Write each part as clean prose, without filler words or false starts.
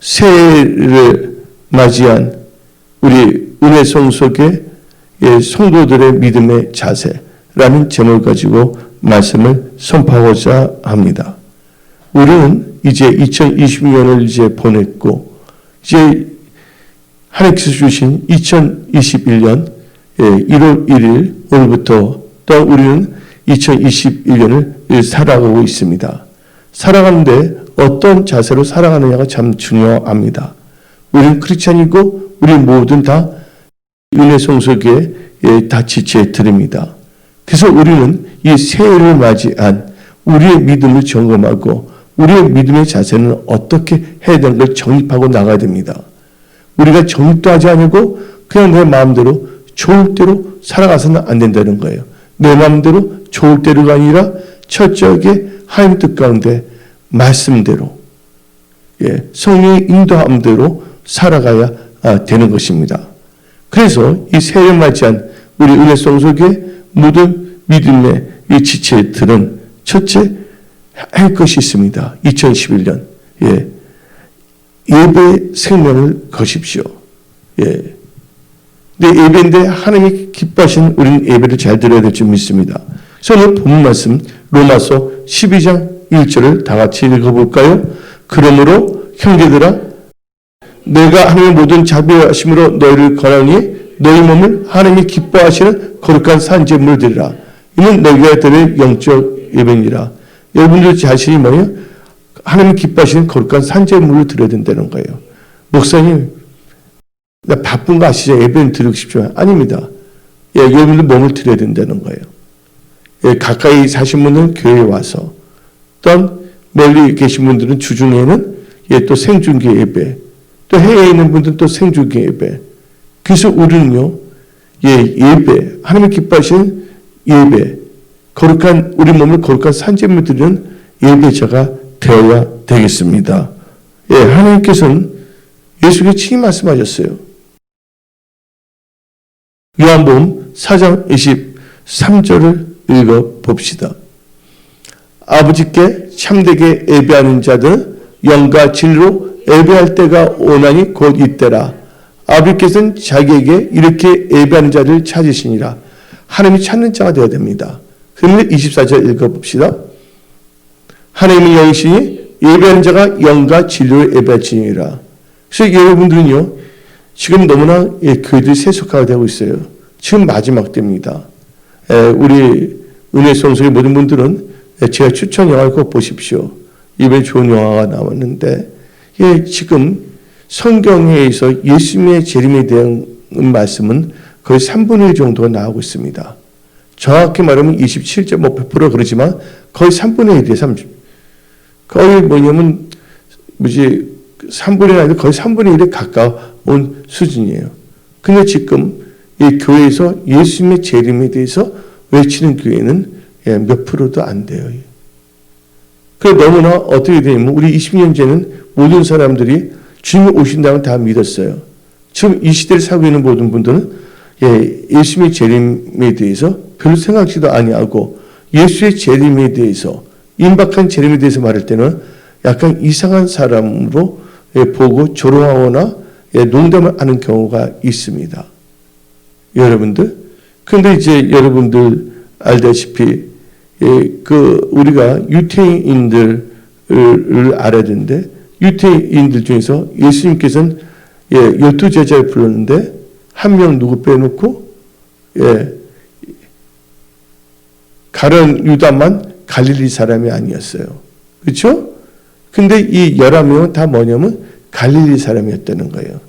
새해를 맞이한 우리 은혜성속의 성도들의 믿음의 자세라는 제목을 가지고 말씀을 선포하고자 합니다. 우리는 이제 2020년을 이제 보냈고 이제 하나님께서 주신 2021년 1월 1일 오늘부터 또 우리는 2021년을 살아가고 있습니다. 살아가는데 어떤 자세로 살아가느냐가 참 중요합니다. 우리는 크리스찬이고 우리 모든 다 은혜 성속에 다 지체 드립니다. 그래서 우리는 이 새해를 맞이한 우리의 믿음을 점검하고 우리의 믿음의 자세는 어떻게 해야 되는 걸 정립하고 나가야 됩니다. 우리가 정립도 하지 않고 그냥 내 마음대로 좋을 대로 살아가서는 안 된다는 거예요. 내 마음대로 좋을 대로가 아니라 철저하게 하나님 뜻 가운데 말씀대로 성령의 인도함대로 살아가야 되는 것입니다. 그래서 이 새해를 맞이한 우리 은혜성속의 모든 믿음의 이 지체들은 첫째 할 것이 있습니다. 2011년 예배의 생명을 거십시오. 근데 예배인데 하나님이 기뻐하시는 우리는 예배를 잘 드려야 될 줄 믿습니다. 그래서 오늘 본문 말씀 로마서 12장 1절을 다 같이 읽어볼까요? 그러므로 형제들아 내가 하나님의 모든 자비하심으로 너희를 권하니 너희 몸을 하나님이 기뻐하시는 거룩한 산제물을 드리라. 이는 너희가 드릴 영적 예배니라. 여러분들 자신이 뭐예요? 하나님이 기뻐하시는 거룩한 산제물을 드려야 된다는 거예요. 목사님 나 바쁜 거 아시죠? 예배는 드리고 싶지만 아닙니다. 여러분들 몸을 드려야 된다는 거예요. 가까이 사신 분은 교회에 와서 또 멀리 계신 분들은 주중에는 또 생중계 예배 또 해외에 있는 분들은 또 생중계 예배. 그래서 우리는요 예배 하나님이 기뻐하시는 예배 거룩한 우리 몸을 거룩한 산제물 드리는 예배자가 되어야 되겠습니다. 하나님께서는 예수님께 친히 말씀하셨어요. 요한복음 4장 23절을 읽어봅시다. 아버지께 참되게 예배하는 자들은 영과 진리로 예배할 때가 오나니 곧 이때라. 아버지께서는 자기에게 이렇게 예배하는 자를 찾으시니라. 하나님이 찾는 자가 되어야 됩니다. 그러면 24절 읽어봅시다. 하나님은 영이시니 예배하는 자가 영과 진리로 예배할지니라. 그래서 여러분들은요 지금 너무나 교회들이 세속화가 되고 있어요. 지금 마지막 때입니다. 우리 은혜성속의 모든 분들은 제가 추천 영화를 꼭 보십시오. 이번에 좋은 영화가 나왔는데 지금 성경에서 예수님의 재림에 대한 말씀은 거의 3분의 1 정도가 나오고 있습니다. 정확히 말하면 27.5% 그러지만 거의 3분의 1이에요. 30. 거의 뭐냐면 3분의 1 아니라 거의 3분의 1에 가까운 수준이에요. 근데 지금 이 교회에서 예수님의 재림에 대해서 외치는 교회는 몇 프로도 안 돼요. 그래서 너무나 어떻게 되냐면 우리 20년째는 모든 사람들이 주님이 오신다면 다 믿었어요. 지금 이 시대를 살고 있는 모든 분들은 예수님의 재림에 대해서 별로 생각지도 아니하고 예수의 재림에 대해서 임박한 재림에 대해서 말할 때는 약간 이상한 사람으로 보고 조롱하거나 농담을 하는 경우가 있습니다. 여러분들 그런데 이제 여러분들 알다시피 우리가 유태인들을 알아야 되는데 유태인들 중에서 예수님께서는 12제자를 불렀는데 한 명 누구 빼놓고 가룟 유다만 갈릴리 사람이 아니었어요. 그렇죠? 근데 이 11명은 다 뭐냐면 갈릴리 사람이었다는 거예요.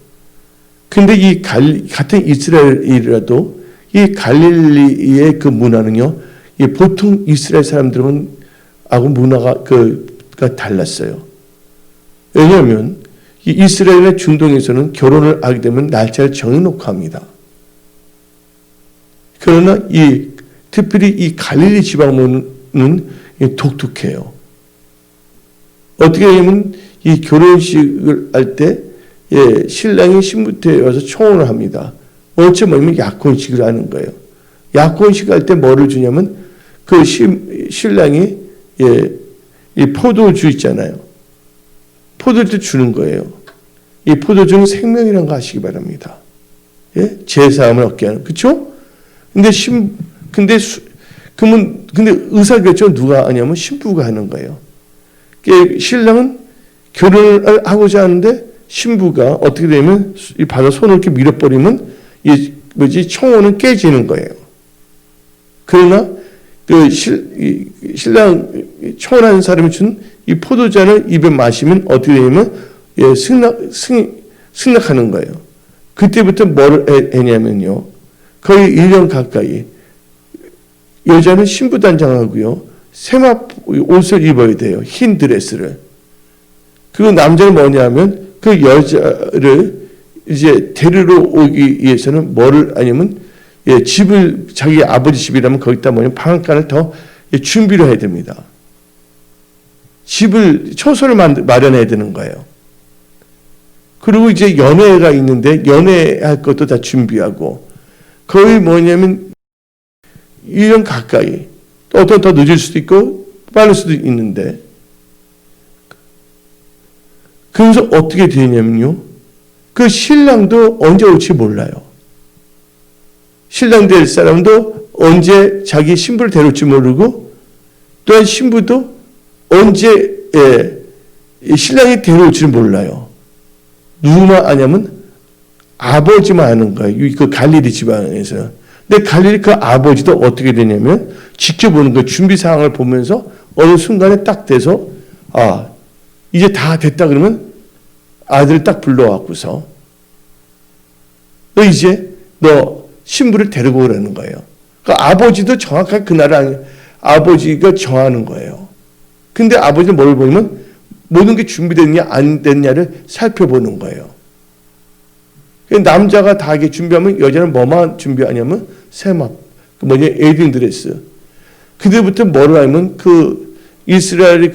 근데 이 같은 이스라엘이라도 이 갈릴리의 그 문화는요, 이 보통 이스라엘 사람들은 하고 문화가 달랐어요. 왜냐하면 이 이스라엘의 중동에서는 결혼을 하게 되면 날짜를 정해놓고 합니다. 그러나 특별히 이 갈릴리 지방은 독특해요. 어떻게 하면 이 결혼식을 할 때 신랑이 신부한테 와서 초혼을 합니다. 원체 뭐냐면 약혼식을 하는 거예요. 약혼식 할 때 뭐를 주냐면 그 신랑이 이 포도주 있잖아요. 포도주 주는 거예요. 이 포도주는 생명이라는 거 아시기 바랍니다. 예? 제사함을 얻게 하는, 그쵸? 근데 의사결정 누가 하냐면 신부가 하는 거예요. 신랑은 결혼을 하고자 하는데 신부가 어떻게 되면 받아 손을 이렇게 밀어버리면 청혼은 깨지는 거예요. 그러나 신랑 청혼하는 사람이 준 이 포도잔을 입에 마시면 어떻게 되냐면 승낙하는 거예요. 그때부터 뭐를 했냐면요. 거의 1년 가까이 여자는 신부 단장하고요. 세마 옷을 입어야 돼요. 흰 드레스를. 그리고 남자는 뭐냐면 그 여자를 이제 데리러 오기 위해서는 뭐를 아니면 집을 자기 아버지 집이라면 거기다 방앗간을 더 준비를 해야 됩니다. 집을 처소를 마련해야 되는 거예요. 그리고 이제 연애가 있는데 연애할 것도 다 준비하고 거의 뭐냐면 1년 가까이 어떤 더 늦을 수도 있고 빠를 수도 있는데 그래서 어떻게 되냐면요. 그 신랑도 언제 올지 몰라요. 신랑 될 사람도 언제 자기 신부를 데려올지 모르고 또한 신부도 언제 신랑이 데려올지 몰라요. 누구만 아냐면 아버지만 아는 거예요. 그 갈릴리 지방에서. 근데 갈릴리 그 아버지도 어떻게 되냐면 지켜보는 거 준비 상황을 보면서 어느 순간에 딱 돼서 이제 다 됐다 그러면 아들을 딱 불러왔고서 너 신부를 데리고 오라는 거예요. 그 아버지도 정확하게 그날은 아버지가 정하는 거예요. 근데 아버지는 뭘 보면 모든 게 준비됐냐 안 됐냐를 살펴보는 거예요. 남자가 다 이게 준비하면 여자는 뭐만 준비하냐면 세마, 웨딩 드레스. 그때부터 뭐를 하면 이스라엘의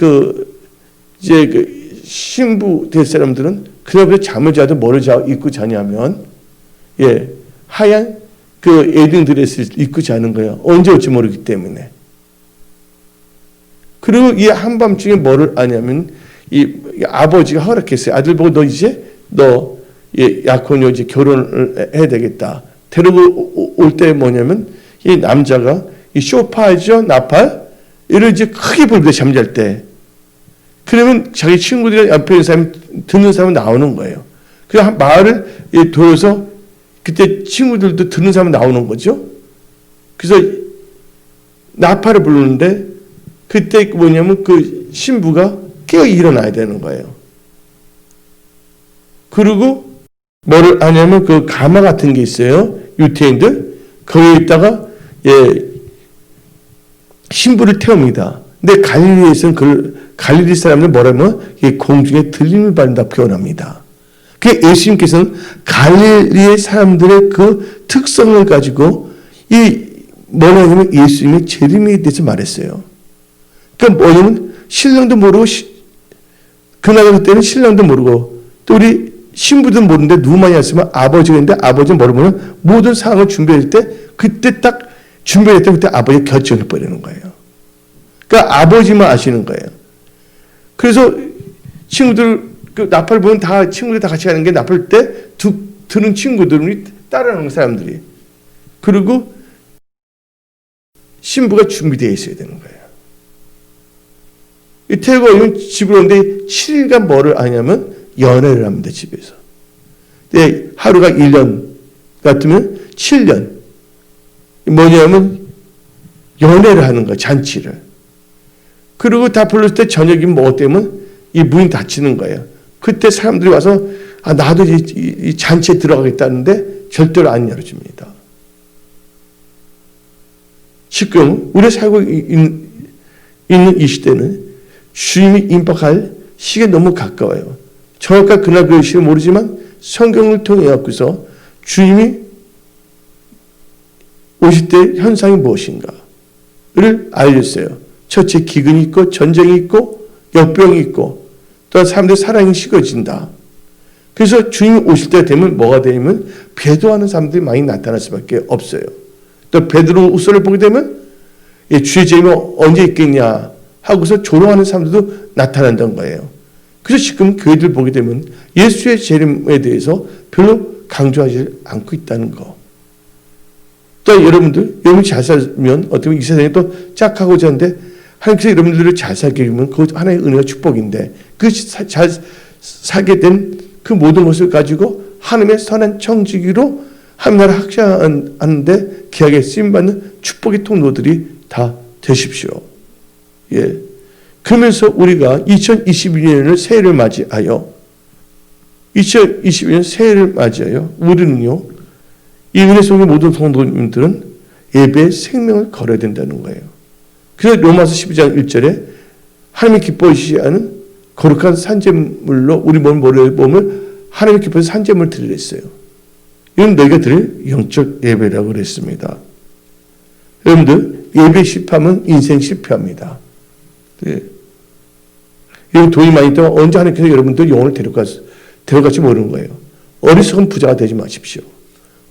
신부 될 사람들은 그날부터 잠을 자도 뭐를 입고 자냐면 하얀 웨딩 드레스를 입고 자는 거예요. 언제 올지 모르기 때문에. 그리고 이 한밤중에 뭐를 하냐면 이 아버지가 허락했어요. 아들 보고 너 약혼녀 이제 결혼을 해야 되겠다. 데리고 올 때 뭐냐면 이 남자가 이 쇼파죠, 나팔 이를 이제 크게 불고 잠잘 때 그러면 자기 친구들이 옆에 있는 사람 듣는 사람은 나오는 거예요. 그 마을을 돌아서 그때 친구들도 듣는 사람은 나오는 거죠. 그래서 나팔을 부르는데 그때 뭐냐면 그 신부가 깨어 일어나야 되는 거예요. 그리고 뭐를 하냐면 그 가마 같은 게 있어요. 유태인들 거기에 있다가 신부를 태웁니다. 근데 갈릴리에서는 갈릴리 사람들 뭐라면 공중에 들림을 받는다 표현합니다. 그 예수님께서는 갈릴리의 사람들의 그 특성을 가지고 뭐냐면 예수님의 재림에 대해서 말했어요. 그러니까 뭐냐면 신랑도 모르고 그때는 신랑도 모르고 또 우리 신부도 모르는데 누구만이 왔으면 아버지가 있는데 아버지는 모르면 모든 상황을 준비할 때 그때 딱 준비할 때 그때 아버지가 결정을 버리는 거예요. 그러니까 아버지만 아시는 거예요. 그래서 친구들 나팔 보면 다 친구들 다 같이 가는 게 나팔 때 드는 친구들이 따라오는 사람들이 그리고 신부가 준비되어 있어야 되는 거예요. 태우고 오면 집으로 오는데 7일간 뭐를 하냐면 연애를 합니다. 집에서. 하루가 1년 같으면 7년. 뭐냐면 연애를 하는 거야. 잔치를. 그리고 다 불렀을 때 저녁이면 뭐 때문에 이 문이 닫히는 거예요. 그때 사람들이 와서 나도 이 잔치에 들어가겠다는데 절대로 안 열어줍니다. 지금 우리가 살고 있는 이 시대는 주님이 임박할 시기가 너무 가까워요. 정확한 그날 그 시를 모르지만 성경을 통해 갖고서 주님이 오실 때 현상이 무엇인가를 알렸어요. 첫째 기근이 있고 전쟁이 있고 역병이 있고 또 사람들의 사랑이 식어진다. 그래서 주님이 오실 때 되면 뭐가 되냐면 배도하는 사람들이 많이 나타날 수밖에 없어요. 또 베드로후서를 보게 되면 주의 재림이 언제 있겠냐 하고서 조롱하는 사람들도 나타난다는 거예요. 그래서 지금 교회들 보게 되면 예수의 재림에 대해서 별로 강조하지 않고 있다는 거. 또 여러분이 잘 살면 어떻게 보면 이 세상에 또 짝하고자 하는데 하나님께서 여러분들을 잘 살게 해주면 그것 하나의 은혜와 축복인데 그 잘 살게 된 그 모든 것을 가지고 하나님의 선한 청지기로 하나님 나라 확장하는데 귀하게 쓰임받는 축복의 통로들이 다 되십시오. 예. 그러면서 우리가 2022년을 새해를 맞이하여 2022년 새해를 맞이하여 우리는요 이 은혜 속의 모든 성도님들은 예배의 생명을 걸어야 된다는 거예요. 그래서 로마서 12장 1절에 하나님이 기뻐하시지 않은 거룩한 산제물로 우리 몸을 하나님이 기뻐해서 산제물을 드리라 했어요. 이건 너희가 드릴 영적 예배라고 그랬습니다. 여러분들 예배 실패하면 인생 실패합니다. 네. 여러분 돈이 많이 있다면 언제 하나님께서 여러분들 영혼을 데려갈지 모르는 거예요. 어리석은 부자가 되지 마십시오.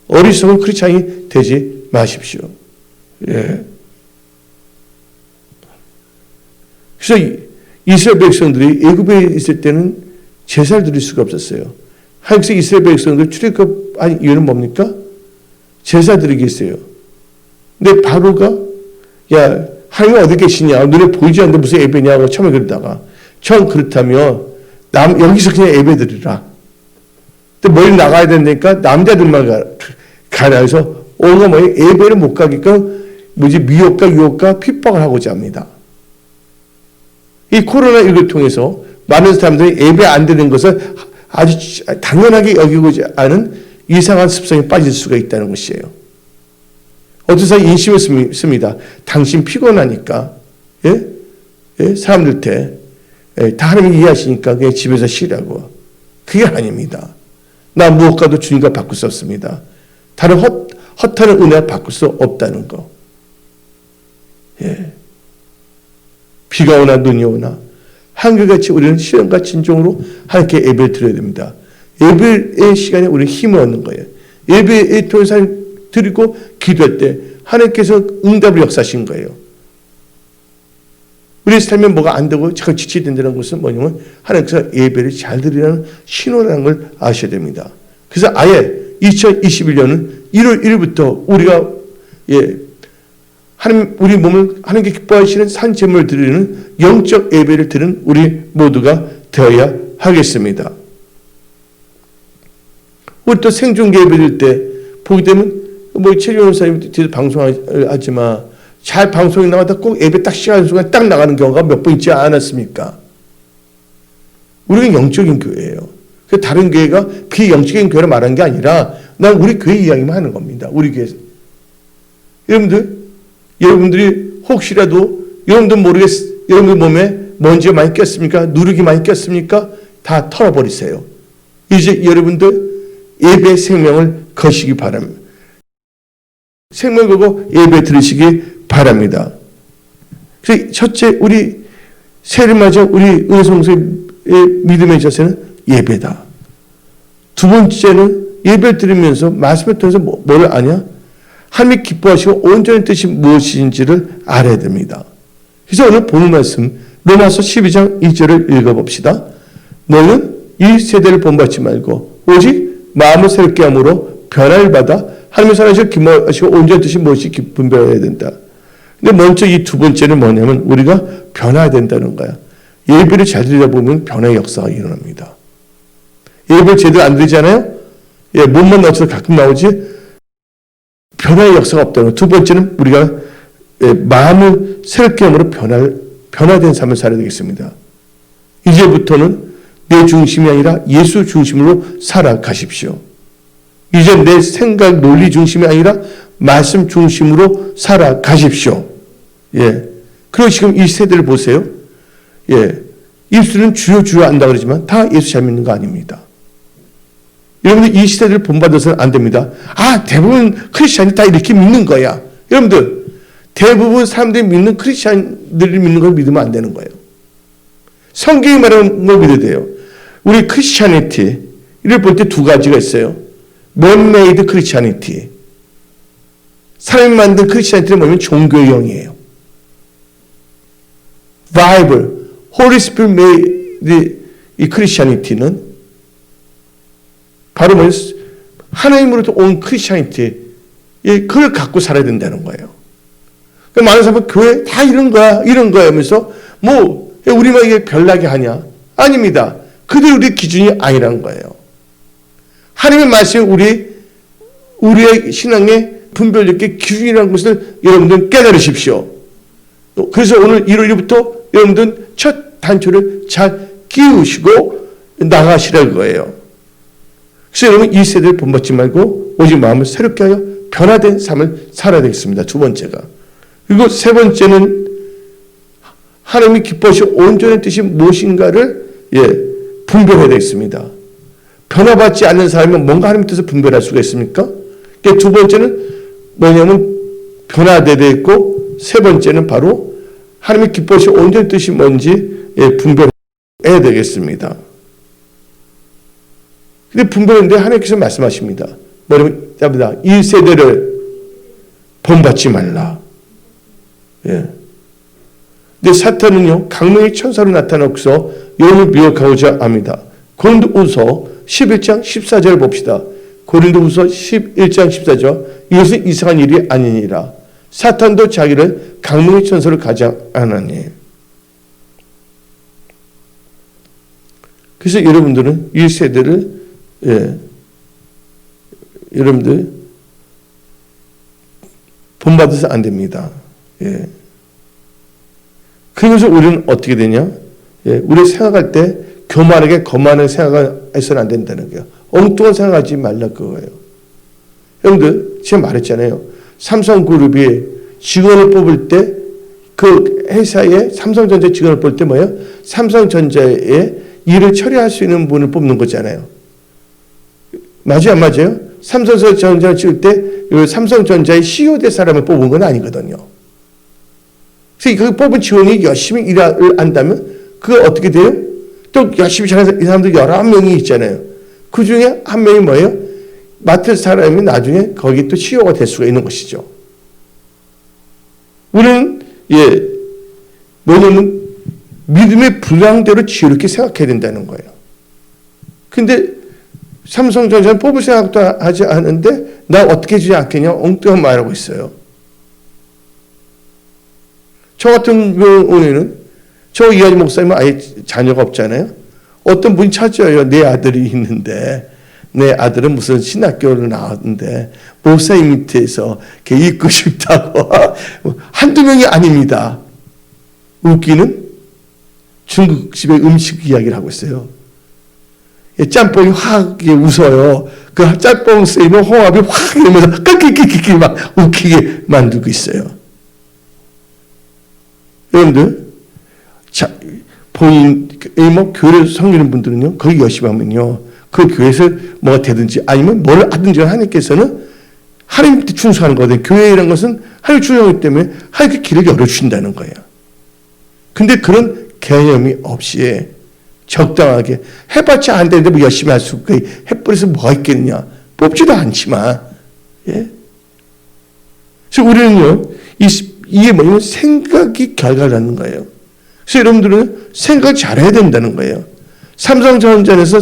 어리석은 크리스찬이 되지 마십시오. 예. 그래서 이스라엘 백성들이 애굽에 있을 때는 제사를 드릴 수가 없었어요. 하나님께서 이스라엘 백성들 출애굽한 이유는 뭡니까? 제사 드리게 했어요. 근데 바로가 야 하나님 어디 계시냐? 눈에 보이지 않는데 무슨 예배냐고 처음에 그러다가 처음 그렇다면 여기서 그냥 예배 드리라. 근데 멀리 나가야 되니까 남자들만 가라 해서 오늘 예배를 못 가게끔 미혹과 유혹과 핍박을 하고자 합니다. 이 코로나19를 통해서 많은 사람들이 예배 안 드리는 것을 아주 당연하게 여기고자 하는 이상한 습성에 빠질 수가 있다는 것이에요. 어떤 사람이 인심을 씁니다. 당신 피곤하니까 사람들한테 다 하나님이 이해하시니까 그냥 집에서 쉬라고. 그게 아닙니다. 나 무엇과도 주님과 바꿀 수 없습니다. 다른 헛하는 은혜와 바꿀 수 없다는 거. 예. 비가 오나 눈이 오나 한결같이 우리는 시련과 진정으로 하나님께 예배를 드려야 됩니다. 예배의 시간에 우리는 힘을 얻는 거예요. 예배의 통해서 드리고 기도할 때 하나님께서 응답을 역사하신 거예요. 우리의 삶에 뭐가 안 되고 자꾸 지치된다는 것은 뭐냐면 하나님께서 예배를 잘 드리라는 신호라는 걸 아셔야 됩니다. 그래서 아예 2021년은 1월 1일부터 우리가 하나님 우리 몸을 하나님께 기뻐하시는 산제물을 드리는 영적 예배를 드리는 우리 모두가 되어야 하겠습니다. 우리 또 생중계 예배 드릴 때 보게 되면 최경영 목사님 뒤에서 방송하지만 잘 방송이 나가다 꼭 예배 딱 시간 순간 딱 나가는 경우가 몇 번 있지 않았습니까? 우리가 영적인 교회예요. 다른 교회가 비영적인 교회를 말하는 게 아니라 난 우리 교회 이야기만 하는 겁니다. 우리 교회에서. 여러분들이 혹시라도 여러분들 몸에 먼지가 많이 꼈습니까? 누룩이 많이 꼈습니까? 다 털어버리세요. 이제 여러분들 예배 생명을 거시기 바랍니다. 생명을 걸고 예배 드리시기 바랍니다. 그래서 첫째 우리 새해를 맞아 우리 은성소의 믿음의 자세는 예배다. 두 번째는 예배를 드리면서 말씀을 통해서 뭐를 아냐? 하나님이 기뻐하시고 온전한 뜻이 무엇인지를 알아야 됩니다. 그래서 오늘 본 말씀 로마서 12장 2절을 읽어봅시다. 너는 이 세대를 본받지 말고 오직 마음을 새롭게 함으로 변화를 받아 하나님의 사랑하시고 기뻐하시고 온전한 뜻이 무엇이 분별해야 된다. 근데 먼저 이 두 번째는 뭐냐면 우리가 변화해야 된다는 거야. 예배를 잘 드리다 보면 변화의 역사가 일어납니다. 예배를 제대로 안 드리잖아요. 몸만 나와서 가끔 나오지 변화의 역사가 없다는 거. 두 번째는 우리가 마음을 새롭게 함으로 변화된 삶을 살아야 되겠습니다. 이제부터는 내 중심이 아니라 예수 중심으로 살아가십시오. 이제 내 생각, 논리 중심이 아니라 말씀 중심으로 살아가십시오. 그리고 지금 이 세대를 보세요. 입술은 주여 주여 안다 그러지만 다 예수 잘 믿는 거 아닙니다. 여러분들 이 시대를 본받아서는 안 됩니다. 대부분 크리스찬이 다 이렇게 믿는 거야. 여러분들 대부분 사람들이 믿는 크리스찬들이 믿는 걸 믿으면 안 되는 거예요. 성경이 말하는 걸 믿어야 돼요. 우리 크리스찬이티를 볼 때 두 가지가 있어요. man-made 크리스찬이티. 사람이 만든 크리스찬이티는 뭐냐면 종교의 영이에요. Bible, Holy Spirit made 이 크리스찬이티는 바로 하나님으로부터 온 크리스찬이티, 그걸 갖고 살아야 된다는 거예요. 많은 사람은 교회 다 이런 거야 하면서 우리만 이게 별나게 하냐? 아닙니다. 그들이 우리 기준이 아니란 거예요. 하나님의 말씀이 우리의 신앙의 분별력의 기준이라는 것을 여러분들 깨달으십시오. 그래서 오늘 1월 1일부터 여러분들 첫 단초를 잘 끼우시고 나가시라는 거예요. 그래서 여러분 이 세대를 본받지 말고 오직 마음을 새롭게 하여 변화된 삶을 살아야 되겠습니다. 두 번째가. 그리고 세 번째는 하나님이 기뻐하시고 온전한 뜻이 무엇인가를 분별해야 되겠습니다. 변화받지 않는 사람은 뭔가 하나님 뜻을 분별할 수가 있습니까? 두 번째는 뭐냐면 변화되어야 되겠고, 세 번째는 바로 하나님이 기뻐하시고 온전한 뜻이 뭔지 분별해야 되겠습니다. 근데 분별했는데 하나님께서 말씀하십니다. 뭐냐면 이 세대를 본받지 말라. 근데 사탄은요, 강명의 천사로 나타나서 여러분을 미혹하고자 합니다. 고린도후서 11장 14절 봅시다. 고린도후서 11장 14절. 이것은 이상한 일이 아니니라. 사탄도 자기를 강명의 천사로 가장하나니. 그래서 여러분들은 이 세대를 여러분들 본받아서 안 됩니다. 그래서 우리는 어떻게 되냐? 우리 생각할 때 교만하게 거만하게 생각해서는 안 된다는 거예요. 엉뚱한 생각하지 말라 그거예요. 여러분들 제가 말했잖아요. 삼성그룹이 직원을 뽑을 때 그 회사에 삼성전자 직원을 뽑을 때 뭐예요? 삼성전자에 일을 처리할 수 있는 분을 뽑는 거잖아요. 맞아요, 안 맞아요? 삼성전자를 찍을 때 삼성전자의 CEO 될 사람을 뽑은 건 아니거든요. 그래서 그 뽑은 직원이 열심히 일을 한다면 그거 어떻게 돼요? 또 열심히 잘하는 사람들 11명이 있잖아요. 그 중에 한 명이 뭐예요? 맡을 사람이 나중에 거기 또 CEO가 될 수가 있는 것이죠. 우리는 뭐냐면 믿음의 분량대로 지혜롭게 생각해야 된다는 거예요. 근데 삼성전자는 뽑을 생각도 하지 않은데 나 어떻게 해주지 않겠냐? 엉뚱한 말하고 있어요. 저 같은 경우에는 저 이하리 목사님은 아예 자녀가 없잖아요. 어떤 분이 찾아요. 내 아들이 있는데 내 아들은 무슨 신학교를 나왔는데 목사님 밑에서 걔 있고 싶다고. 한두 명이 아닙니다. 웃기는 중국집의 음식 이야기를 하고 있어요. 짬뽕이 확 웃어요. 그 짬뽕 쓰이면 홍합이 확 이러면서 깍깍깍깍 막 웃기게 만들고 있어요. 여러분들, 교회를 섬기는 분들은요, 거기 열심히 하면요, 그 교회에서 뭐가 되든지 아니면 뭘 하든지 하나님께서는 하나님께 충성하는 거거든요. 교회라는 것은 하나님 충성하기 때문에 하나님께 길을 열어주신다는 거예요. 근데 그런 개념이 없이 적당하게 해봤자 안 되는데 뭐 열심히 할 수 없고 해버려서 뭐가 있겠느냐. 뽑지도 않지만. 그래서 우리는요, 이게 뭐냐면 생각이 결과라는 거예요. 그래서 여러분들은 생각 잘해야 된다는 거예요. 삼성전자에서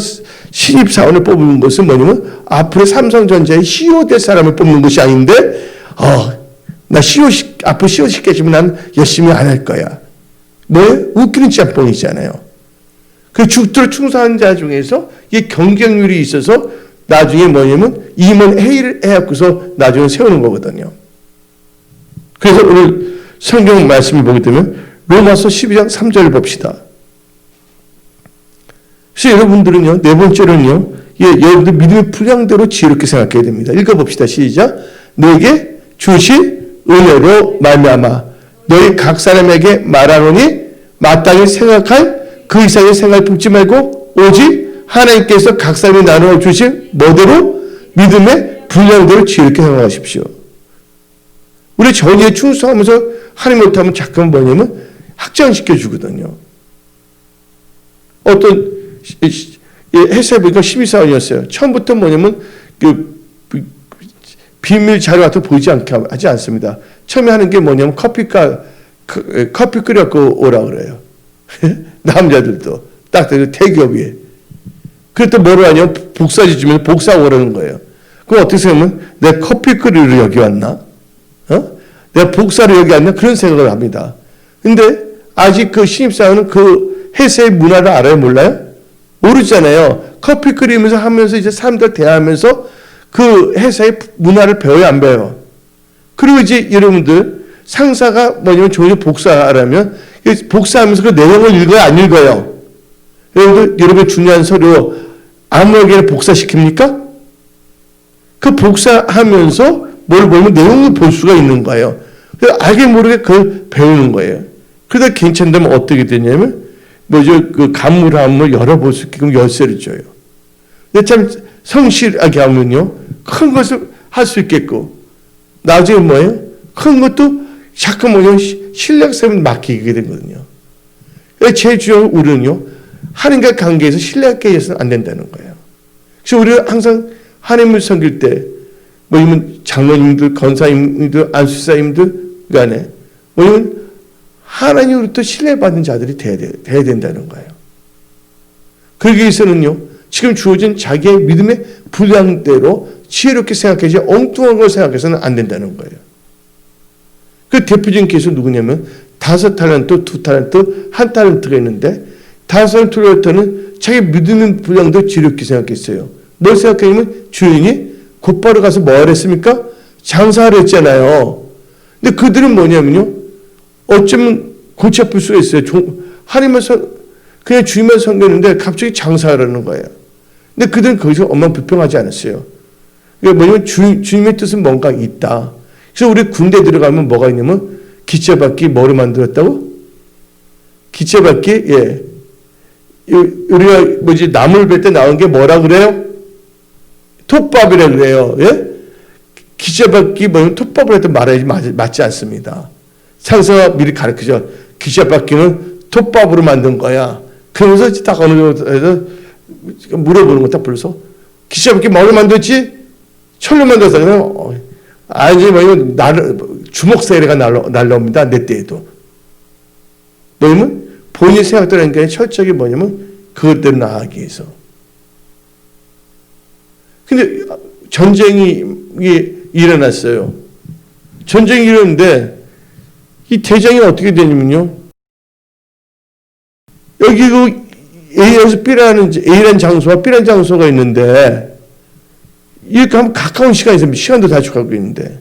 신입사원을 뽑는 것은 뭐냐면 앞으로 삼성전자의 CEO 될 사람을 뽑는 것이 아닌데 나 앞으로 CEO 시켜주면 난 열심히 안 할 거야. 뭐예요? 웃기는 짬뽕이잖아요. 그 죽도록 충성한 자 중에서 이 경쟁률이 있어서 나중에 뭐냐면 임원 회의를 해갖고서 나중에 세우는 거거든요. 그래서 오늘 성경 말씀을 보게 되면 로마서 12장 3절을 봅시다. 그래서 여러분들은요, 네 번째로는요, 여러분들 믿음의 분량대로 지혜롭게 생각해야 됩니다. 읽어봅시다. 시작. 너에게 주신 은혜로 말미암아 너희 각 사람에게 말하노니 마땅히 생각할 그 이상의 생각을 품지 말고 오직 하나님께서 각 사람이 나누어 주신 뭐대로 믿음의 분량대로 지혜롭게 생각하십시오. 우리 전의에 충성하면서 하나님 못하면 잠깐 뭐냐면 확장시켜 주거든요. 어떤 회사에 보니까 12사원이었어요. 처음부터 뭐냐면 비밀 자료 같은 거 보이지 않게 하지 않습니다. 처음에 하는 게 뭐냐면 커피 끓여갖고 오라 그래요. 남자들도 딱 대기업이. 그랬더니 뭐를 하냐? 복사지 주면 복사하고 그러는 거예요. 그럼 어떻게 생각하면 내가 커피 끓이러 여기 왔나? 내가 복사를 여기 왔나? 그런 생각을 합니다. 근데 아직 그 신입사원은 그 회사의 문화를 알아요? 몰라요? 모르잖아요. 커피 끓이면서 하면서 이제 사람들 대하면서 그 회사의 문화를 배워야 안 배워요? 그리고 이제 여러분들 상사가 뭐냐면 조용히 복사하라면 복사하면서 그 내용을 읽어요? 안 읽어요? 여러분 중요한 서류 아무에게나 복사시킵니까? 그 복사하면서 뭘 보면 내용을 볼 수가 있는 거예요. 알게 모르게 그걸 배우는 거예요. 그러다 괜찮다면 어떻게 되냐면 뭐죠? 그 간물한물 열어볼 수 있게끔 열쇠를 줘요. 근데 참 성실하게 하면요 큰 것을 할 수 있겠고 나중에 뭐예요? 큰 것도 자꾸 뭐냐면 신뢰성을 맡기게 되거든요. 제일 중요한 우리는요 하나님과 관계에서 신뢰가 깨져서는 안 된다는 거예요. 그래서 우리가 항상 하나님을 섬길 때 뭐냐면 장로님들, 권사님들, 안수사님들 간에 뭐냐면 하나님으로부터 신뢰받는 자들이 돼야 된다는 거예요. 그러기 위해서는요 지금 주어진 자기의 믿음의 분량대로 지혜롭게 생각하지 엉뚱한 걸 생각해서는 안 된다는 거예요. 그 대표적인 케이스는 누구냐면 5달란트, 2달란트, 1달란트가 있는데 5달란트는 자기 믿음의 분량대로 지혜롭게 생각했어요. 뭘 생각하냐면 주인이 곧바로 가서 뭐 했습니까? 장사를 했잖아요. 근데 그들은 뭐냐면요 어쩌면 골치 아플 수가 있어요. 하나님을 그냥 주님만 섬겼는데 갑자기 장사하라는 거예요. 근데 그들은 거기서 엄만 불평하지 않았어요. 그러니까 뭐냐면 주님의 뜻은 뭔가 있다. 그래서 우리 군대 들어가면 뭐가 있냐면 기차바퀴 뭐로 만들었다고? 기차바퀴 예. 우리가 뭐지 나물 벨 때 나온 게 뭐라 그래요? 톱밥이라 그래요. 예? 기차바퀴 뭐냐면 톱밥을 해도 말하지 맞지 않습니다. 상사가 미리 가르치죠. 기차바퀴는 톱밥으로 만든 거야. 그러면서 딱 어느 정도에서 물어보는 거 딱 불러서 기차바퀴 뭐로 만들었지? 철로 만들었어. 아니 뭐냐면 주먹세례가 날라옵니다. 내 때에도. 뭐냐면 본인이 생각되는 게 철저하게 뭐냐면 그것대로 나가기 위해서. 근데 전쟁이 일어났어요. 전쟁이 일어났는데 이 대장이 어떻게 되냐면요. 여기 그 A에서 A라는 장소와 B라는 장소가 있는데 이렇게 하면 가까운 시간이 있으면 시간도 다 죽어가고 있는데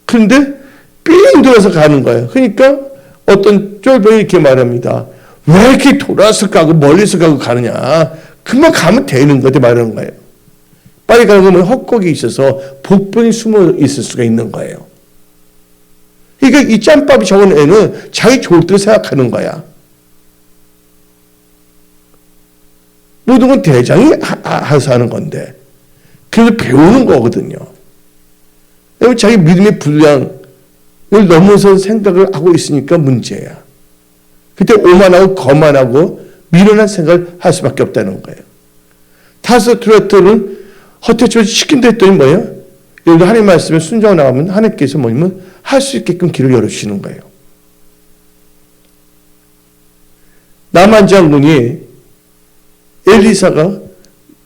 그런데 삥 돌아서 가는 거예요. 그러니까 어떤 쫄병이 이렇게 말합니다. 왜 이렇게 돌아서 가고 멀리서 가고 가느냐. 금방 가면 되는 거지 말하는 거예요. 빨리 가는 거면 헛곡이 있어서 복병이 숨어 있을 수가 있는 거예요. 그러니까 이 짬밥이 적은 애는 자기 좋을 대로 생각하는 거야. 모든 건 대장이 해서 하는 건데 그래서 배우는 거거든요. 자기 믿음의 분량을 넘어선 생각을 하고 있으니까 문제야. 그때 오만하고 거만하고 미련한 생각을 할 수밖에 없다는 거예요. 타스트로트는 허태초를 시킨다 했더니 뭐예요? 여기 하나님 말씀에 순종하고 나가면 하나님께서 뭐냐면 할 수 있게끔 길을 열어주시는 거예요. 나만 장군이 엘리사가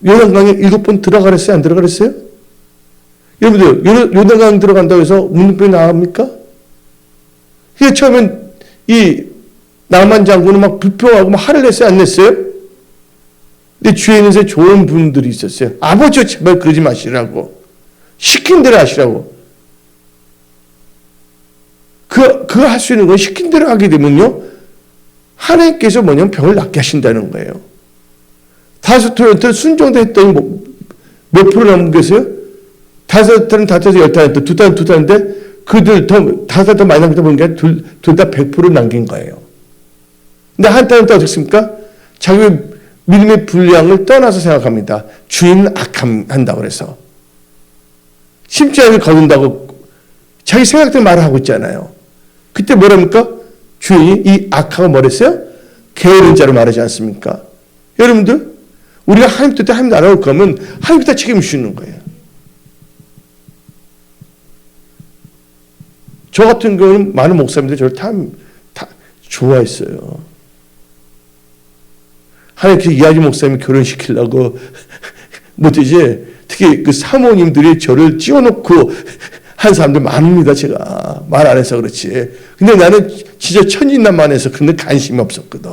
요단강에 7번 들어가랬어요? 안 들어가랬어요? 여러분들 요단강 들어간다고 해서 문둥병이 나갑니까? 그게 처음엔 이 나만 장군은 막 불평하고 막 화를 냈어요? 안 냈어요? 근데 주위에 있는 좋은 분들이 있었어요. 아버지 제발 그러지 마시라고. 시킨 대로 하시라고. 그거 할 수 있는 건 시킨 대로 하게 되면요. 하나님께서 뭐냐면 병을 낫게 하신다는 거예요. 타스트로한테 순종도 했더니 몇 프로 남겼어요? 5달은 10달은 2달인데 그들 더 많이 남겼다 보는 게 둘 다 100% 남긴 거예요. 근데 한 달은 또 어떻습니까? 자기 믿음의 분량을 떠나서 생각합니다. 주인은 악한다고 그래서. 심지어는 거둔다고 자기 생각대로 말을 하고 있잖아요. 그때 뭐랍니까? 주인이 이 악하고 뭐랬어요? 게으른 자로 말하지 않습니까? 여러분들 우리가 하나님 뜻대로 하나님 나라올 거면 하나님 다 책임을 주는 거예요. 저 같은 경우는 많은 목사님들 저를 다 좋아했어요. 하나님께서 이하지 목사님 결혼시키려고 못되지. 특히 그 사모님들이 저를 찌워놓고 한 사람들 많습니다. 제가 말 안 해서 그렇지. 근데 나는 진짜 천진난만해서 그런 데 관심이 없었거든.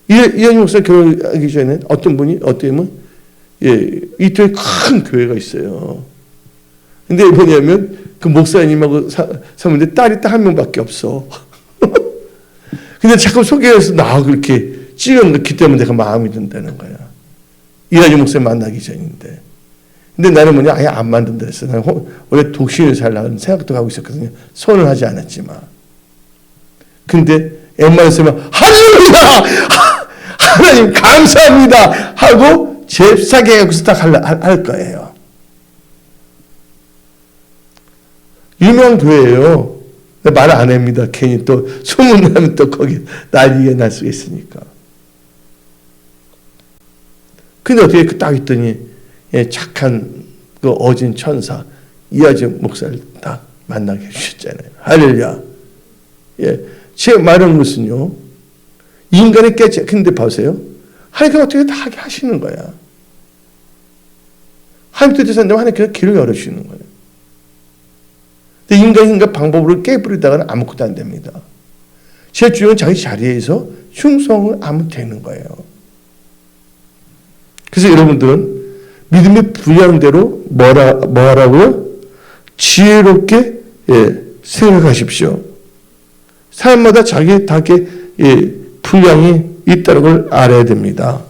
이하지 목사 결혼하기 전에 어떤 분이 이태원에 큰 교회가 있어요. 근데 뭐냐면 그 목사님하고 사모인데 딸이 딱 한 명밖에 없어. 근데 자꾸 소개해서 나 그렇게 찍어놓기 때문에 내가 마음이 든다는 거야. 이하지 목사님 만나기 전인데. 근데 나는 아예 안 만든다 했어. 나는 원래 독신을 살라는 생각도 하고 있었거든요. 손을 하지 않았지만. 근데 엠마누엘 선생님은 할렐루야! 하나님 감사합니다! 하고 잽싸게 해서 딱 할 거예요. 유명한 교회예요. 말 안 합니다. 괜히 또 소문나면 또 거기 난리가 날 수 있으니까. 근데 어떻게 딱 있더니 착한 그 어진 천사 이하지 목사를 딱 만나게 해주셨잖아요. 할렐루야. 제 말은 무슨요? 인간의 깨지. 근데 보세요. 하나님께서 어떻게 다 하게 하시는 거야. 하나님 뜻대로 산다면 하나님께서 길을 열어주시는 거예요. 근데 인간 방법으로 깨부리다가는 아무것도 안 됩니다. 제 주인은 자기 자리에서 충성을 하면 되는 거예요. 그래서 여러분들은 믿음의 분량대로 뭐라고요? 지혜롭게 생각하십시오. 사람마다 자기 분량이 있다는 걸 알아야 됩니다.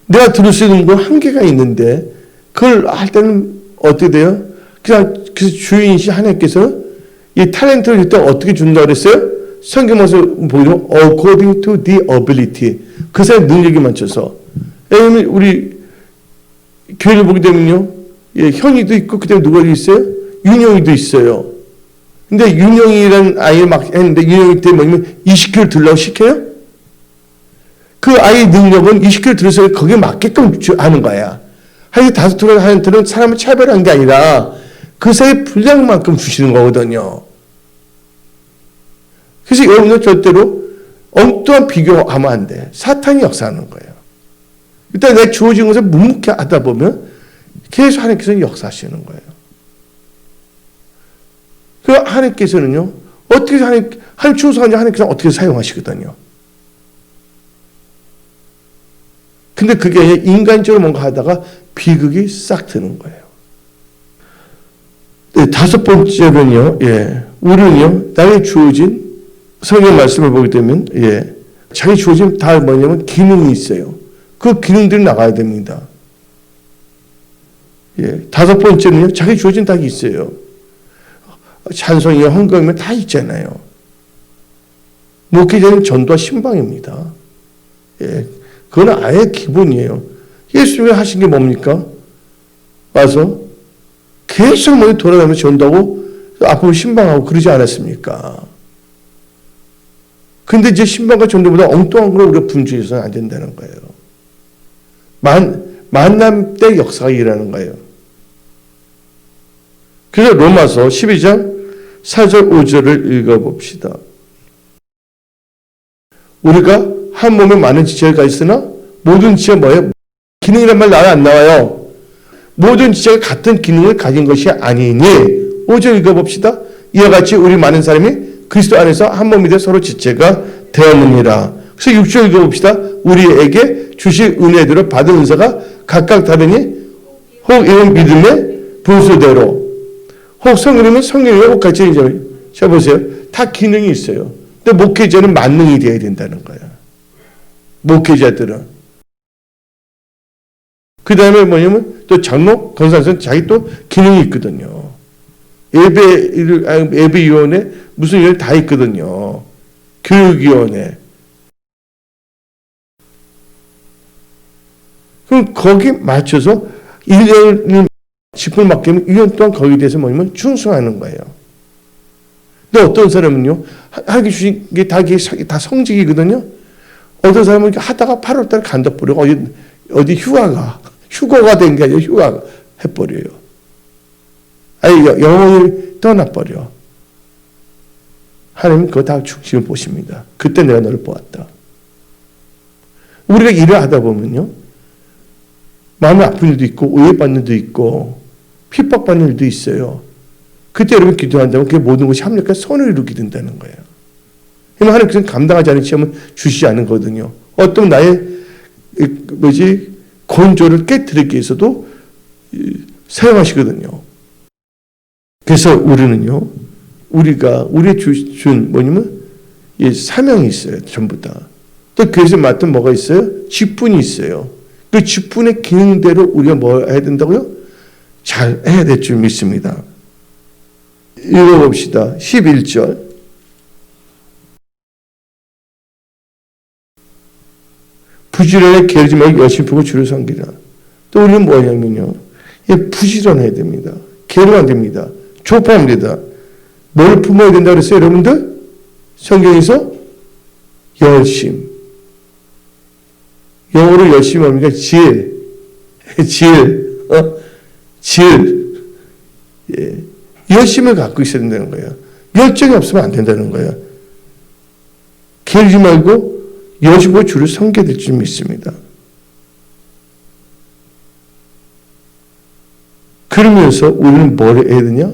내가 들을 수 있는 건 한계가 있는데 그걸 할 때는 어떻게 돼요? 그래서 주인이신 하나님께서 이 탤런트를 일단 어떻게 준다고 그랬어요? 성경에서 보이죠? According to the ability. 그 사람의 능력에 맞춰서. 왜냐면 우리 교회를 보게 되면요. 현이도 있고 그다음에 누가 있어요? 윤영이도 있어요. 근데 윤영이라는 아이를 막 했는데 윤영이 때 뭐냐면 20kg 들라고 시켜요? 그 아이의 능력은 20kg 들어서 거기에 맞게끔 하는 거야. 하여튼 다섯 들어 하는 들은 사람을 차별한 게 아니라 그 사이의 분량만큼 주시는 거거든요. 그래서 여러분들 절대로 엉뚱한 비교하면 안 돼. 사탄이 역사하는 거예요. 일단 내가 주어진 것을 묵묵히 하다 보면 계속 하나님께서는 역사하시는 거예요. 그 하나님께서는요, 어떻게 하나님 충성하는지 하나님께서 어떻게 사용하시거든요. 근데 그게 아니라 인간적으로 뭔가 하다가 비극이 싹 드는 거예요. 다섯 번째는요, 우리는요, 나에게 주어진 성경 말씀을 보게 되면, 자기 주어진 다 뭐냐면 기능이 있어요. 그 기능들이 나가야 됩니다. 다섯 번째는요, 자기 주어진 다 있어요. 찬송이나 헌금이면 다 있잖아요. 목회자는 전도와 신방입니다. 그건 아예 기본이에요. 예수님이 하신 게 뭡니까? 와서 계속 머리 돌아다니면서 전도하고 앞으로 신방하고 그러지 않았습니까? 근데 이제 신방과 전도보다 엉뚱한 걸 우리가 분주해서는 안 된다는 거예요. 만남 때 역사가 일어나는 거예요. 그래서 로마서 12장 4절 5절을 읽어봅시다. 우리가 한 몸에 많은 지체가 있으나 모든 지체가 뭐예요? 기능이란 말 나와 안 나와요. 모든 지체가 같은 기능을 가진 것이 아니니 5절 읽어봅시다. 이와 같이 우리 많은 사람이 그리스도 안에서 한 몸이 되어 서로 지체가 되었느니라. 그래서 6절 읽어봅시다. 우리에게 주실 은혜대로 받은 은사가 각각 다르니 혹 이런 믿음의 분수대로 혹 성령이면 성령이고 혹 같이 자 보세요. 다 기능이 있어요. 근데 목회자는 만능이 되어야 된다는 거예요. 목회자들은. 그 다음에 뭐냐면 또 장로, 권사는 자기 또 기능이 있거든요. 예배위원회 무슨 일 다 있거든요. 교육위원회. 그럼 거기에 맞춰서 1년을 직분을 맡기면 1년 동안 거기에 대해서 뭐냐면 충성하는 거예요. 근데 어떤 사람은요, 하기 주신 게 다 성직이거든요. 어떤 사람은 하다가 8월달에 간다버리고 어디 휴거가 된 게 아니라 휴가 해버려요. 아니, 영혼을 떠나버려. 하나님 그거 다 중심을 보십니다. 그때 내가 너를 보았다. 우리가 일을 하다 보면요, 마음이 아픈 일도 있고 오해받는 일도 있고 핍박받는 일도 있어요. 그때 여러분 기도한다면 그 모든 것이 합력해서 선을 이루게 된다는 거예요. 하나님께서는 감당하지 않은 시험은 주시지 않거든요. 어떤 나의 건조를 깨뜨리기 위해서도 사용하시거든요. 그래서 우리는요, 우리의 준 뭐냐면 이 사명이 있어요. 전부 다. 또 교회에서 맡은 뭐가 있어요? 직분이 있어요. 그 직분의 기능대로 우리가 뭐 해야 된다고요? 잘 해야 될 줄 믿습니다. 읽어봅시다. 11절. 부지런히 게으르지 말고 열심히 보고 주를 섬기라. 또 우리는 뭐냐면요, 부지런해야 됩니다. 게으르면 안 됩니다. 조급하면 됩니다. 뭘 품어야 된다 그랬어요, 여러분들? 성경에서 열심. 영어로 열심히 뭡니까? 질. 예. 열심을 갖고 있어야 된다는 거예요. 열정이 없으면 안 된다는 거예요. 게으르지 말고 열심히 주를 섬겨야 될 줄 믿습니다. 그러면서 우리는 뭘 해야 되냐?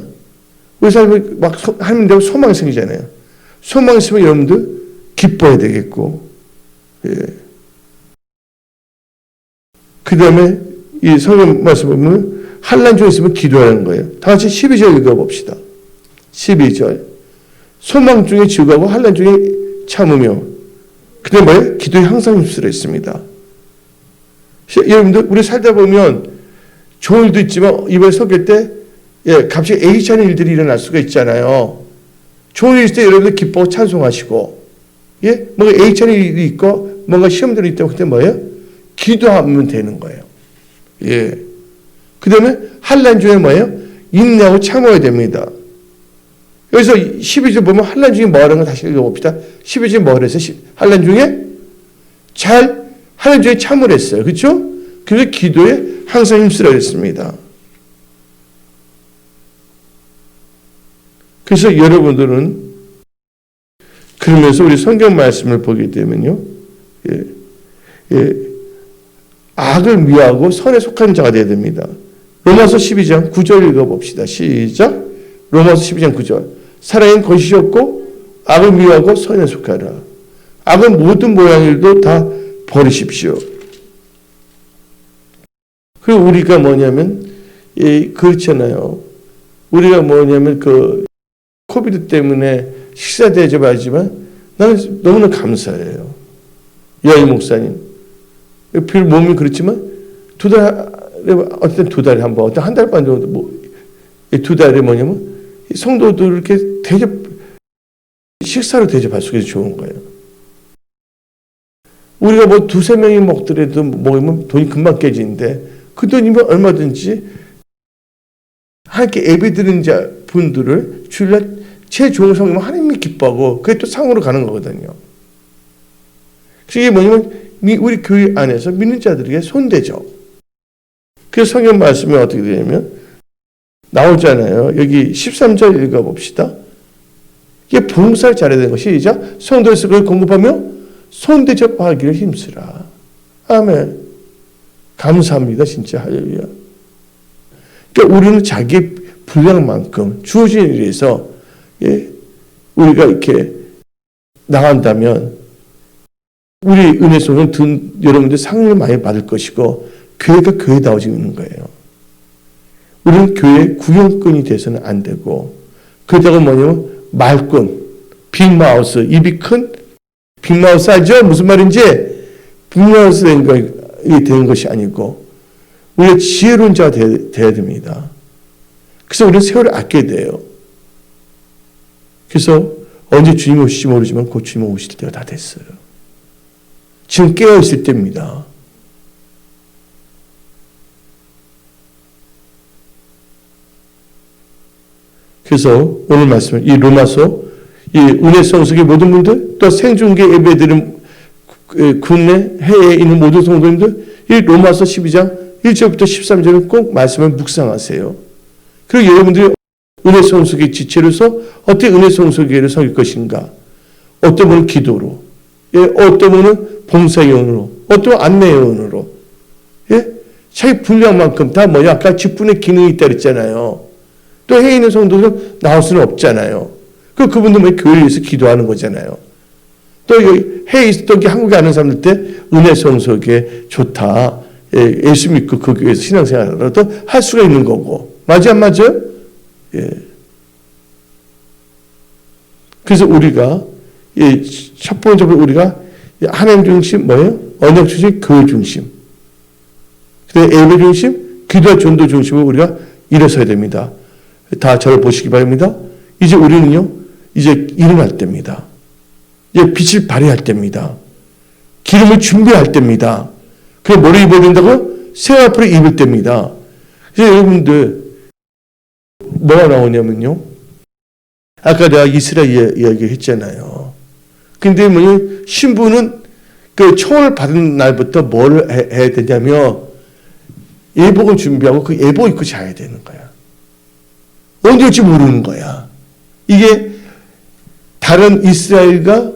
우리 삶이 막 하나님 되고 소망이 생기잖아요. 소망이 있으면 여러분들 기뻐야 되겠고, 예. 그 다음에 이 성경 말씀 보면 환난 중에 있으면 기도하는 거예요. 다 같이 12절 읽어봅시다. 12절. 소망 중에 즐거워하고 환난 중에 참으며. 그다음에 뭐예요? 기도에 항상 힘쓰라 했습니다. 여러분들 우리 살다 보면 좋은 일도 있지만 이번에 설교 때 갑자기 H치 않은 일들이 일어날 수가 있잖아요. 좋은 일 있을 때 여러분들 기뻐 찬송하시고, 뭔가 H치 않은 일이 있고 뭔가 시험들이 있다고 그때 뭐예요? 기도하면 되는 거예요. 그 다음에 환난 중에 뭐예요? 인내하고 참아야 됩니다. 여기서 12절 보면 환난 중에 뭐라는 거 다시 읽어봅시다. 12절 뭐라 했어요? 환난 중에 환난 중에 참으라 했어요. 그렇죠? 그래서 기도에 항상 힘쓰라 했습니다. 그래서 여러분들은 그러면서 우리 성경 말씀을 보게 되면요, 악을 미워하고 선에 속한 자가 되어야 됩니다. 로마서 12장 9절 읽어봅시다. 시작. 로마서 12장 9절. 사랑은 거짓이 없고 악을 미워하고 선에 속하라. 악은 모든 모양의 일도 다 버리십시오. 그리고 우리가 뭐냐면 그렇잖아요. 우리가 뭐냐면 그 코비드 때문에 식사 대접하지만 나는 너무나 감사해요. 여희 목사님. 별 몸이 그렇지만 어떤 두 달에 한 번, 어떤 한 달 반 정도, 두 달에 뭐냐면 성도들 이렇게 식사로 대접할 수 있어서 좋은 거예요. 우리가 뭐 두세 명이 먹더라도 먹으면 돈이 금방 깨지는데 그 돈이면 얼마든지 하나님께 예배드리는 자 분들을 주일날 제일 좋은 성이면 하나님이 기뻐하고 그게 또 상으로 가는 거거든요. 그래서 이게 뭐냐면 우리 교회 안에서 믿는 자들에게 손대죠. 그래서 성경 말씀이 어떻게 되냐면 나오잖아요. 여기 13절 읽어봅시다. 이게 봉사를 잘해야 되는 것이 시작. 성도에서 그걸 공급하며 손대접하기를 힘쓰라. 아멘. 감사합니다. 진짜 할렐루야. 그러니까 우리는 자기 분량만큼 주어진 일에서 우리가 이렇게 나간다면 우리 은혜 속에 여러분들 상을 많이 받을 것이고 교회가 교회다워지는 거예요. 우리는 교회 구경꾼이 돼서는 안 되고 그러다가 뭐냐면 말꾼, 빅마우스, 입이 큰 빅마우스 알죠? 무슨 말인지 빅마우스 되는 것이 아니고 우리가 지혜로운 자가 돼야 됩니다. 그래서 우리는 세월을 아껴야 돼요. 그래서 언제 주님이 오실지 모르지만 곧 주님이 오실 때가 다 됐어요. 지금 깨어있을 때입니다. 그래서 오늘 말씀은 이 로마서 이 은혜성 속의 모든 분들 또 생중계 예배드리는 국내 해외에 있는 모든 성도님들 이 로마서 12장 1절부터 13절을 꼭 말씀을 묵상하세요. 그리고 여러분들이 은혜 성숙의 지체로서 어떻게 은혜 성숙의 섬길 것인가? 어떤 분은 기도로, 예, 어떤 분은 봉사의 은으로, 어떤 분은 안내의 은으로, 예? 자기 분량만큼 다 뭐냐? 아까 직분의 기능이 있다 그랬잖아요. 또 해에 있는 성도들은 나올 수는 없잖아요. 그분들 왜 교회를 위해서 기도하는 거잖아요. 또 해에 있었던 게 한국에 아는 사람들 때 은혜 성숙에 좋다. 예, 예수 믿고 그 교회에서 신앙생활도 할 수가 있는 거고. 맞아, 안 맞아요? 예. 그래서 우리가, 예, 첫 번째로 우리가 하나님 중심 뭐예요? 언약 중심, 교회 중심. 그다음에 예배 중심, 기도와 전도 중심으로 우리가 일어서야 됩니다. 다 저를 보시기 바랍니다. 이제 우리는요, 이제 일어날 때입니다. 이제 빛을 발휘할 때입니다. 기름을 준비할 때입니다. 그래, 뭐를 입어야 된다고요? 새 앞으로 입을 때입니다. 그래서 여러분들, 뭐가 나오냐면요. 아까 내가 이스라엘 이야기 했잖아요. 근데 뭐냐, 신부는 그 청을 받은 날부터 뭘 해야 되냐면, 예복을 준비하고 그 예복 입고 자야 되는 거야. 언제 올지 모르는 거야. 이게 다른 이스라엘과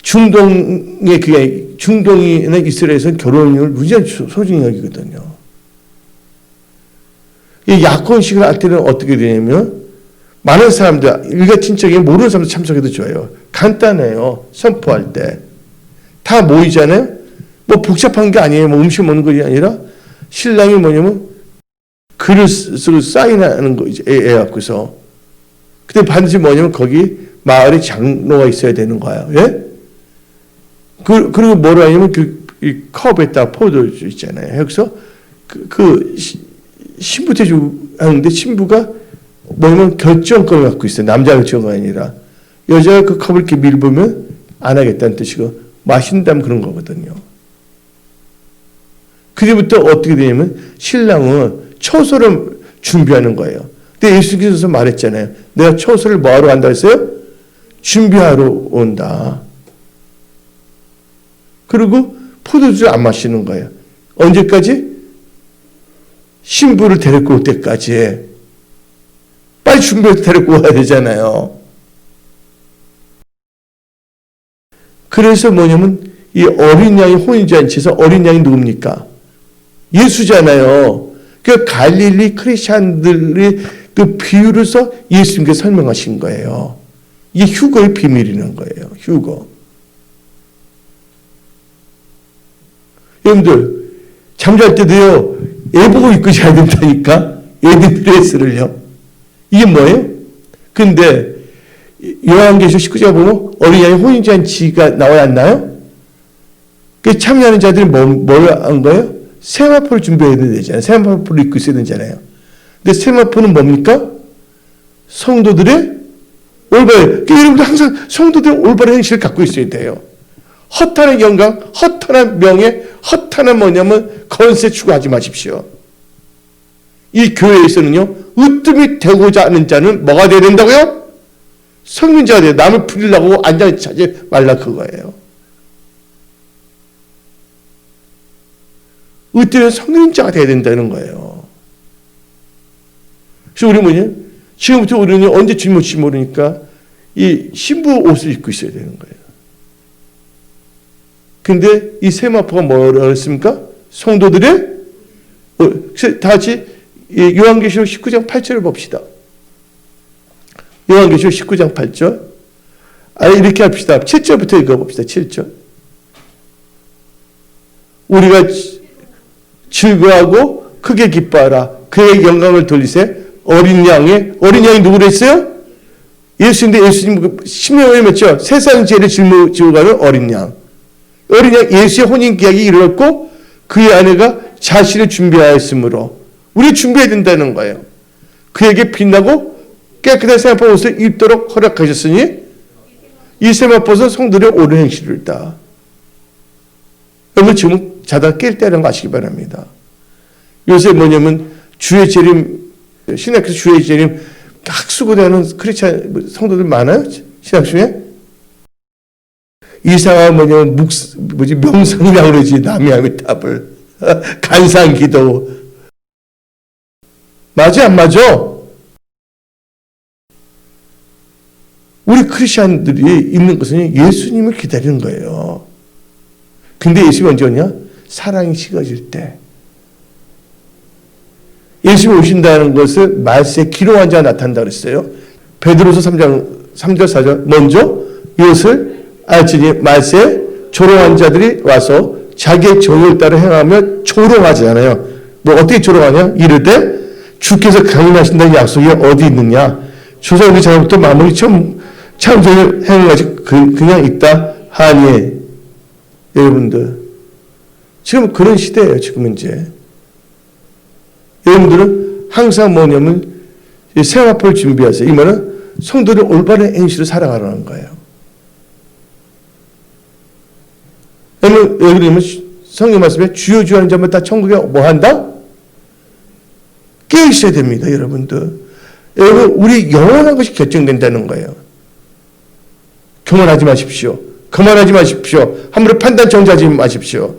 중동의 그게 중동이나 이스라엘에서는 결혼을 무지한 소중히 여기거든요. 이 약혼식을 할 때는 어떻게 되냐면 많은 사람들, 일가 친척이 모르는 사람들 참석해도 좋아요. 간단해요. 선포할 때. 다 모이잖아요. 뭐 복잡한 게 아니에요. 뭐 음식 먹는 것이 아니라 신랑이 뭐냐면 글을 쓰고 사인하는 거 애 갖고서. 근데 반드시 뭐냐면 거기 마을에 장로가 있어야 되는 거야. 예? 그리고 뭐라 하냐면 이 컵에다 포도주 있잖아요. 여기서 신부 대주하는데 신부가 뭐냐면 결정권을 갖고 있어요. 남자 결정권이 아니라. 여자가 그 컵을 이렇게 밀보면 안 하겠다는 뜻이고 마신다면 그런 거거든요. 그때부터 어떻게 되냐면 신랑은 처소를 준비하는 거예요. 근데 예수께서 말했잖아요. 내가 처소를 뭐하러 간다 했어요? 준비하러 온다. 그리고 포도주를 안 마시는 거예요. 언제까지? 신부를 데리고 올 때까지. 빨리 준비해서 데리고 와야 되잖아요. 그래서 뭐냐면 이 어린 양이 혼인잔치에서 어린 양이 누굽니까? 예수잖아요. 그 갈릴리 크리스찬들의 그 비유로서 예수님께 설명하신 거예요. 이게 휴거의 비밀이라는 거예요. 휴거. 여러분들 잠잘 때도요 예복을 입고 자야 된다니까. 웨딩 드레스를요. 이게 뭐예요? 근데 요한계시록 19장 보면 어린 양의 혼인잔치가 나와야 안 나요? 그 참여하는 자들이 뭘 한 거예요? 세마포를 준비해야 되잖아요. 세마포를 입고 있어야 되잖아요. 근데 세마포는 뭡니까? 성도들의 올바른, 여러분들 항상 성도들의 올바른 행실을 갖고 있어야 돼요. 허탄한 영광, 허탄한 명예, 허탄한 뭐냐면 건세 추구하지 마십시오. 이 교회에서는요, 으뜸이 되고자 하는 자는 뭐가 되어야 된다고요? 성민자가 돼요. 남을 부리려고 앉아있지 말라 그거예요. 으뜸은 성민자가 돼야 된다는 거예요. 그래서 우리 뭐냐? 지금부터 우리는 언제 질문할지 모르니까 이 신부 옷을 입고 있어야 되는 거예요. 근데 이 세마포가 뭐라고 했습니까? 성도들의 다 같이 요한계시록 19장 8절을 봅시다. 요한계시록 19장 8절. 이렇게 합시다. 7절부터 읽어봅시다. 7절. 우리가 즐거워하고 크게 기뻐하라. 그의 영광을 돌리세. 어린 양이 누구를 했어요? 예수인데 예수님 십명을 맺죠. 세상 죄를 짊어지고 가는 어린 양. 어린 양 예수의 혼인 계약이 이르렀고 그의 아내가 자신을 준비하였으므로 우리 준비해야 된다는 거예요. 그에게 빛나고 깨끗한 세마포 옷을 입도록 허락하셨으니 이 세마포는 성도들의 옳은 행실이다. 여러분 지금 자다 깰 때라는 거 아시기 바랍니다. 요새 뭐냐면 주의 재림 신학교에서 주의 재림 학수고대하는 크리스찬 성도들 많아요? 신학 중에? 이상한 뭐냐면 명상이라고 그러지. 남이 하면 답을 간상기도 맞아 안 맞아? 우리 크리스천들이 있는 것은 예수님을 기다리는 거예요. 근데 예수님이 언제 오냐? 사랑이 식어질 때. 예수님이 오신다는 것을 말세에 기록한 자가 나타난다 그랬어요. 베드로서 3장 3절 4절 먼저 이것을 알지니 말세에 조롱한 자들이 와서 자기의 정욕을 따라 행하며 조롱하잖아요. 뭐 어떻게 조롱하냐? 이르되 주께서 강림하신다는 약속이 어디 있느냐? 조상의 자부터 마무리 처음 창조를 행하지 그냥 있다 하니. 여러분들 지금 그런 시대예요. 지금 이제 여러분들은 항상 뭐냐면 세마포를 준비하세요. 이 말은 성도를 올바른 행실을 살아가라는 거예요. 여러분 여기 성경 말씀에 주여 주여 하는 자만 다 천국에 뭐 한다? 깨어 있어야 됩니다. 여러분들. 여러분 우리 영원한 것이 결정된다는 거예요. 교만하지 마십시오. 거만하지 마십시오. 함부로 판단 정지하지 마십시오.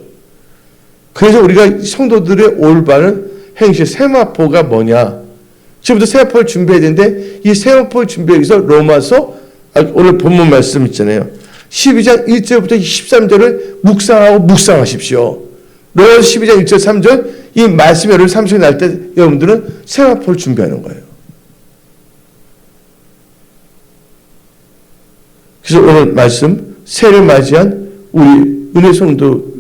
그래서 우리가 성도들의 올바른 행실 세마포가 뭐냐? 지금부터 세마포를 준비해야 되는데 이 세마포를 준비하기 위해서 로마서 오늘 본문 말씀 있잖아요. 12장 1절부터 13절을 묵상하십시오. 로마서 12장 1절 3절 이 말씀이 여러분 삶속에 날 때 여러분들은 세마포를 준비하는 거예요. 그래서 오늘 말씀 새해를 맞이한 우리 은혜 성도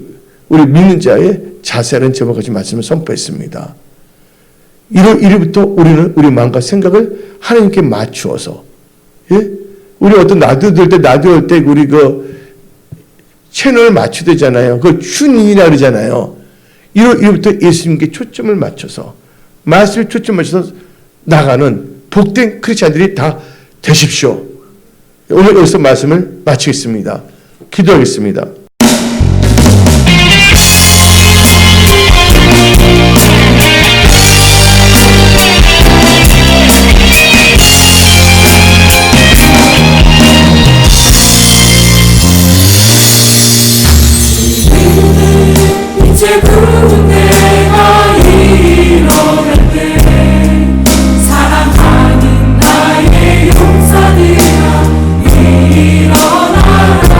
우리 믿는 자의 자세라는 제목까지 말씀을 선포했습니다. 1월 1일부터 우리는 우리 마음과 생각을 하나님께 맞추어서 예? 우리 어떤 라디오 들 때 라디오 때 우리 그 채널을 맞추되잖아요. 그 튜닝이라 그러잖아요. 1월 1일부터 예수님께 초점을 맞춰서 말씀에 초점 맞춰서 나가는 복된 크리스찬들이 다 되십시오. 오늘 여기서 말씀을 마치겠습니다. 기도하겠습니다. 이제 군대가 일어날 때 사랑하는 나의 용사들아 일어나라.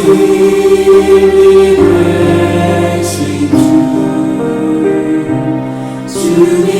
진리 되신 주 주님